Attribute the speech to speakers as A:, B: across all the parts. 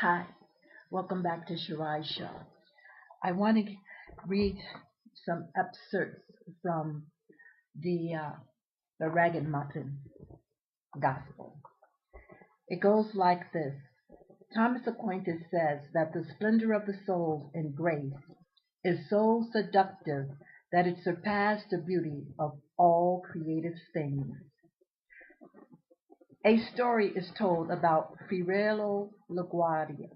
A: Hi, welcome back to Shirai's show. I want to read some excerpts from the uh, the Ragged Muffin Gospel. It goes like this: Thomas Aquinas says that the splendor of the soul in grace is so seductive that it surpassed the beauty of all creative things. A story is told about Fiorello LaGuardia,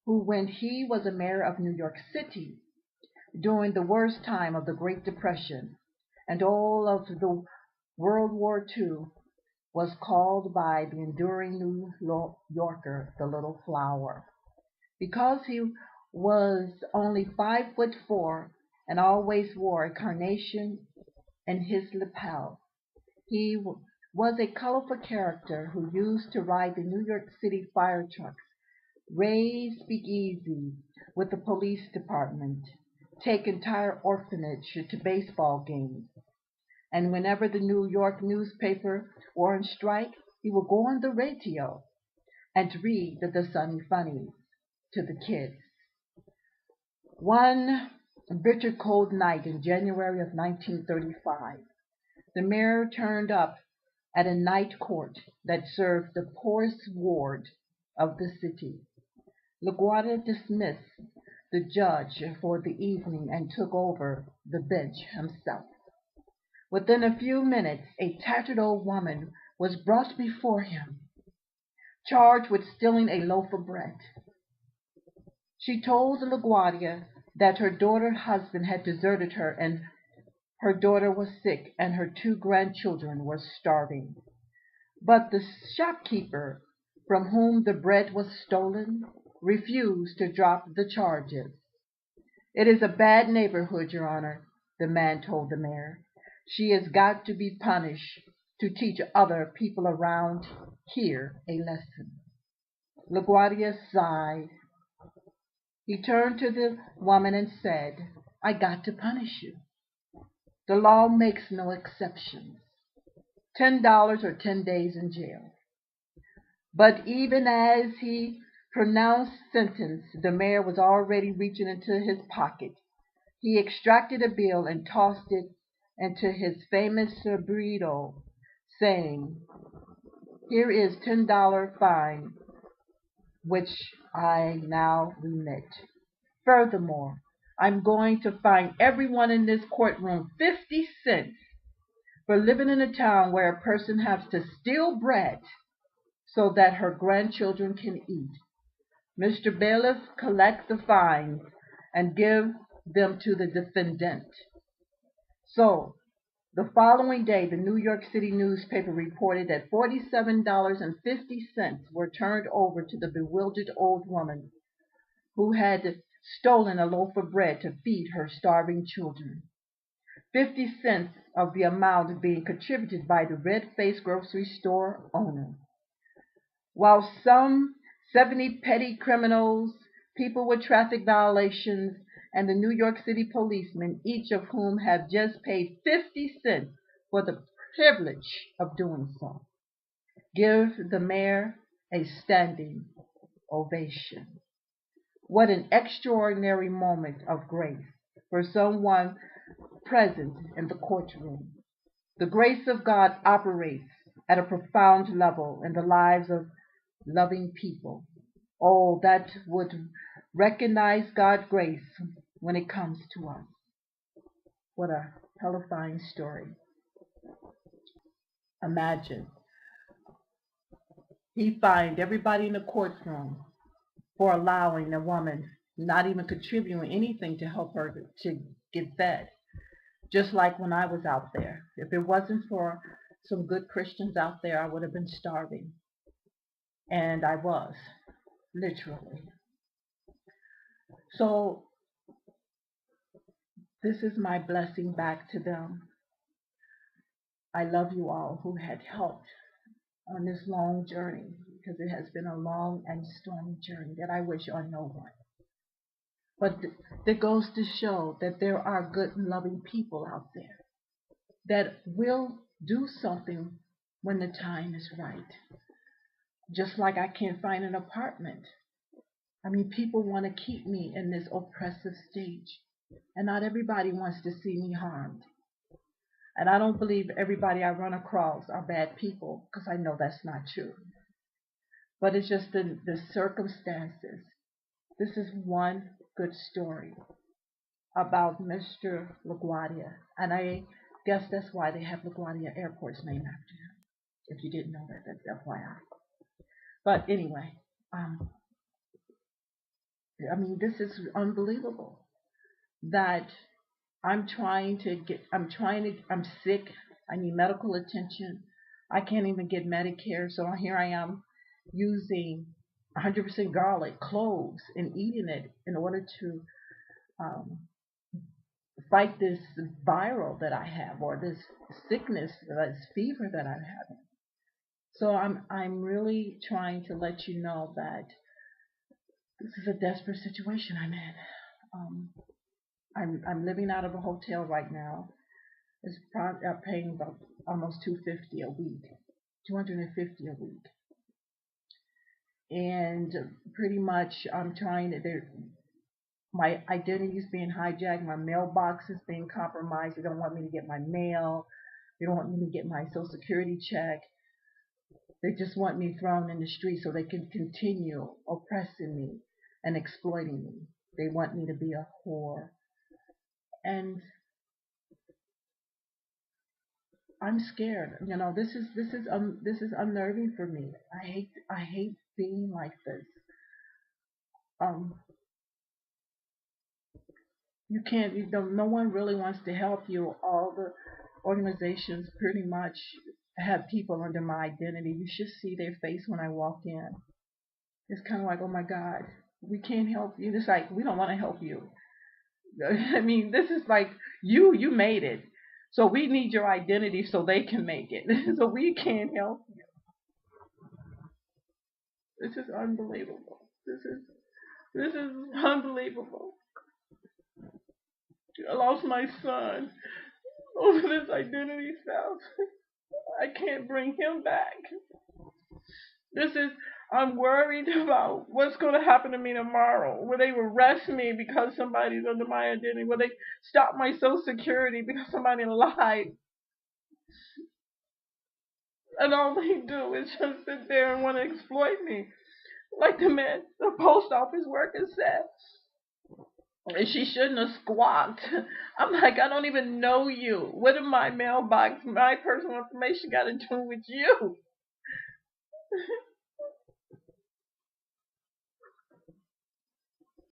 A: who, when he was a mayor of New York City, during the worst time of the Great Depression and all of the World War II, was called by the enduring New Yorker the Little Flower. Because he was only 5'4" and always wore a carnation in his lapel, he was a colorful character who used to ride the New York City fire trucks, raise speakeasies with the police department, take entire orphanage to baseball games. And whenever the New York newspaper were on strike, he would go on the radio and read the Sunny Funnies to the kids. One bitter cold night in January of 1935, the mayor turned up at a night court that served the poorest ward of the city. LaGuardia dismissed the judge for the evening and took over the bench himself. Within a few minutes, a tattered old woman was brought before him, charged with stealing a loaf of bread. She told LaGuardia that her daughter's husband had deserted her and her daughter was sick and her two grandchildren were starving. But the shopkeeper from whom the bread was stolen refused to drop the charges. It is a bad neighborhood, Your Honor, the man told the mayor. She has got to be punished to teach other people around here a lesson. LaGuardia sighed. He turned to the woman and said, I got to punish you. The law makes no exceptions. $10 or 10 days in jail. But even as he pronounced sentence, the mayor was already reaching into his pocket. He extracted a bill and tossed it into his famous burrito, saying, Here is $10 fine, which I now remit. Furthermore, I'm going to fine everyone in this courtroom 50 cents for living in a town where a person has to steal bread so that her grandchildren can eat. Mr. Bailiff, collect the fines and give them to the defendant. So, the following day, the New York City newspaper reported that $47.50 were turned over to the bewildered old woman who had stolen a loaf of bread to feed her starving children. 50 cents of the amount being contributed by the red-faced grocery store owner. While some 70 petty criminals, people with traffic violations, and the New York City policemen, each of whom have just paid 50 cents for the privilege of doing so, give the mayor a standing ovation. What an extraordinary moment of grace for someone present in the courtroom. The grace of God operates at a profound level in the lives of loving people. Oh, that would recognize God's grace when it comes to us. What a terrifying story. Imagine he fined everybody in the courtroom for allowing a woman not even contributing anything to help her to get fed. Just like when I was out there. If it wasn't for some good Christians out there, I would have been starving. And I was, literally. So this is my blessing back to them. I love you all who had helped on this long journey because it has been a long and stormy journey that I wish on no one. But that goes to show that there are good and loving people out there that will do something when the time is right. Just like I can't find an apartment I mean, people want to keep me in this oppressive stage, and not everybody wants to see me harmed. And I don't believe everybody I run across are bad people, because I know that's not true. But it's just the circumstances. This is one good story about Mr. LaGuardia, and I guess that's why they have LaGuardia Airport's named after him. If you didn't know that, that's FYI. But anyway, I mean, this is unbelievable that I'm sick, I need medical attention, I can't even get Medicare, so here I am using 100% garlic, cloves, and eating it in order to um, fight this viral that I have, or this sickness, this fever that I'm having. So I'm really trying to let you know that this is a desperate situation I'm in. Um, I'm living out of a hotel right now. It's paying about almost 250 a week, 250 a week, and pretty much I'm trying to. My identity is being hijacked. My mailbox is being compromised. They don't want me to get my mail. They don't want me to get my Social Security check. They just want me thrown in the street so they can continue oppressing me and exploiting me. They want me to be a whore. And I'm scared. You know, this is unnerving for me. I hate being like this. Um, you can't. You don't. No one really wants to help you. All the organizations pretty much have people under my identity. You should see their face when I walk in. It's kind of like, oh my God, we can't help you. It's like we don't want to help you. I mean, this is like you made it. So we need your identity so they can make it. So we can't help you. This is unbelievable. This is unbelievable. I lost my son over this identity stuff. I can't bring him back. This is I'm worried about what's going to happen to me tomorrow. Will they arrest me because somebody's under my identity? Will they stop my Social Security because somebody lied? And all they do is just sit there and want to exploit me. Like the post office worker said. And she shouldn't have squawked. I'm like, I don't even know you. What did my mailbox, my personal information got to do with you?